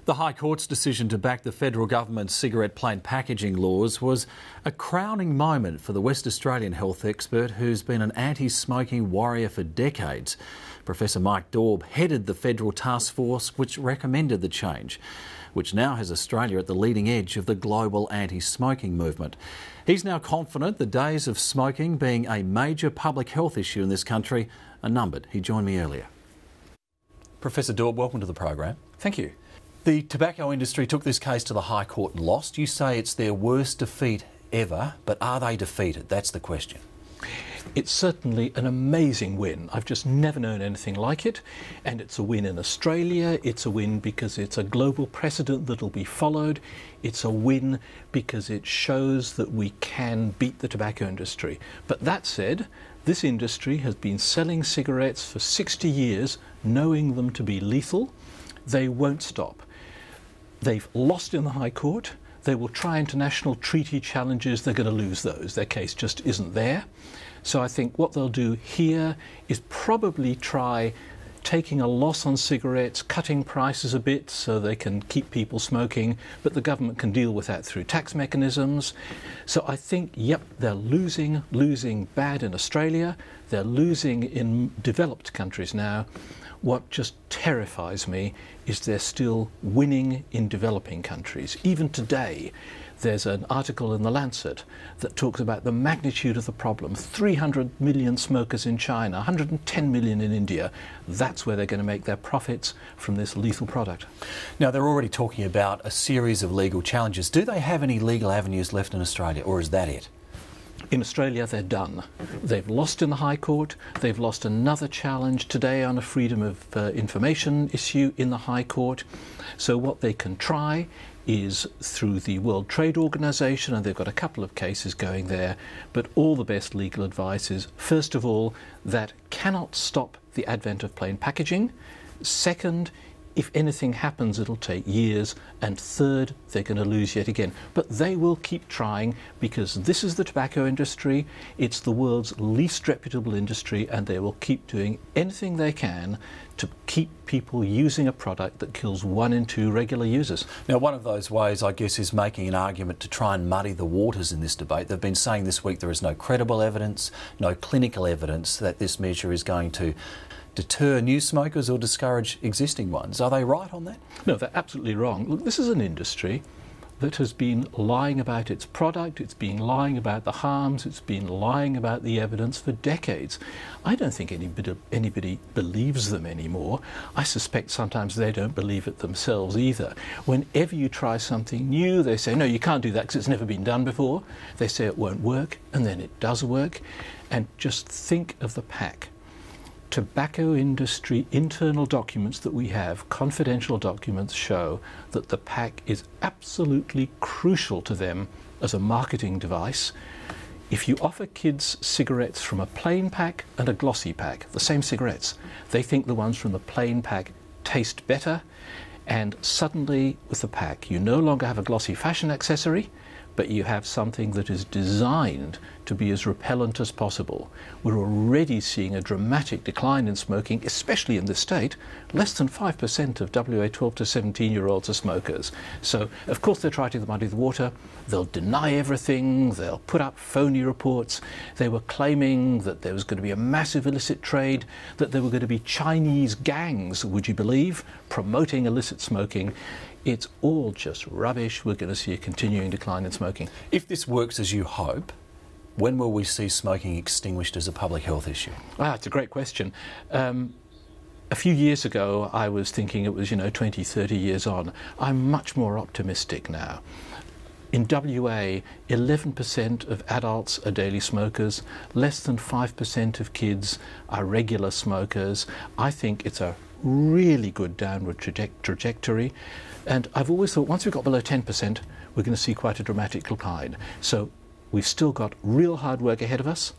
The High Court's decision to back the federal government's cigarette plain packaging laws was a crowning moment for the West Australian health expert who's been an anti-smoking warrior for decades. Professor Mike Daube headed the federal task force which recommended the change, which now has Australia at the leading edge of the global anti-smoking movement. He's now confident the days of smoking being a major public health issue in this country are numbered. He joined me earlier. Professor Daube, welcome to the program. Thank you. The tobacco industry took this case to the High Court and lost. You say it's their worst defeat ever, but are they defeated? That's the question. It's certainly an amazing win. I've just never known anything like it, and it's a win in Australia. It's a win because it's a global precedent that will be followed. It's a win because it shows that we can beat the tobacco industry. But that said, this industry has been selling cigarettes for 60 years, knowing them to be lethal. They won't stop. They've lost in the High Court. They will try international treaty challenges. They're going to lose those. Their case just isn't there. So I think what they'll do here is probably try taking a loss on cigarettes, cutting prices a bit so they can keep people smoking, but the government can deal with that through tax mechanisms. So I think, yep, they're losing bad in Australia. They're losing in developed countries now. What just terrifies me is they're still winning in developing countries. Even today, there's an article in The Lancet that talks about the magnitude of the problem. 300 million smokers in China, 110 million in India. That's where they're going to make their profits from this lethal product. Now, they're already talking about a series of legal challenges. Do they have any legal avenues left in Australia, or is that it? In Australia, they're done. They've lost in the High Court. They've lost another challenge today on a freedom of information issue in the High Court. So what they can try is through the World Trade Organization, and they've got a couple of cases going there, but all the best legal advice is, first of all, that cannot stop the advent of plain packaging. Second, if anything happens, it'll take years. And third, they're going to lose yet again. But they will keep trying because this is the tobacco industry. It's the world's least reputable industry, and they will keep doing anything they can to keep people using a product that kills 1 in 2 regular users. Now, one of those ways, I guess, is making an argument to try and muddy the waters in this debate. They've been saying this week there is no credible evidence, no clinical evidence that this measure is going to deter new smokers or discourage existing ones. Are they right on that? No, they're absolutely wrong. Look, this is an industry that has been lying about its product, it's been lying about the harms, it's been lying about the evidence for decades. I don't think anybody believes them anymore. I suspect sometimes they don't believe it themselves either. Whenever you try something new, they say, no, you can't do that because it's never been done before. They say it won't work, and then it does work. And just think of the pack. Tobacco industry internal documents that we have, confidential documents, show that the pack is absolutely crucial to them as a marketing device. If you offer kids cigarettes from a plain pack and a glossy pack, the same cigarettes, they think the ones from the plain pack taste better, and suddenly with the pack you no longer have a glossy fashion accessory, but you have something that is designed to be as repellent as possible. We're already seeing a dramatic decline in smoking, especially in this state. Less than 5% of WA 12 to 17-year-olds are smokers. So, of course, they're trying to muddy the water. They'll deny everything. They'll put up phony reports. They were claiming that there was going to be a massive illicit trade, that there were going to be Chinese gangs, would you believe, promoting illicit smoking. It's all just rubbish. We're going to see a continuing decline in smoking. If this works as you hope, when will we see smoking extinguished as a public health issue? It's a great question. A few years ago, I was thinking it was, 20, 30 years on. I'm much more optimistic now. In WA, 11% of adults are daily smokers. Less than 5% of kids are regular smokers. I think it's a really good downward trajectory. And I've always thought once we've got below 10%, we're going to see quite a dramatic decline. So we've still got real hard work ahead of us.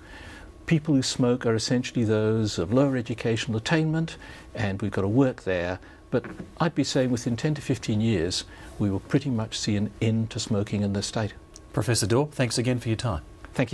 People who smoke are essentially those of lower educational attainment, and we've got to work there. But I'd be saying within 10 to 15 years, we will pretty much see an end to smoking in this state. Professor Daube, thanks again for your time. Thank you.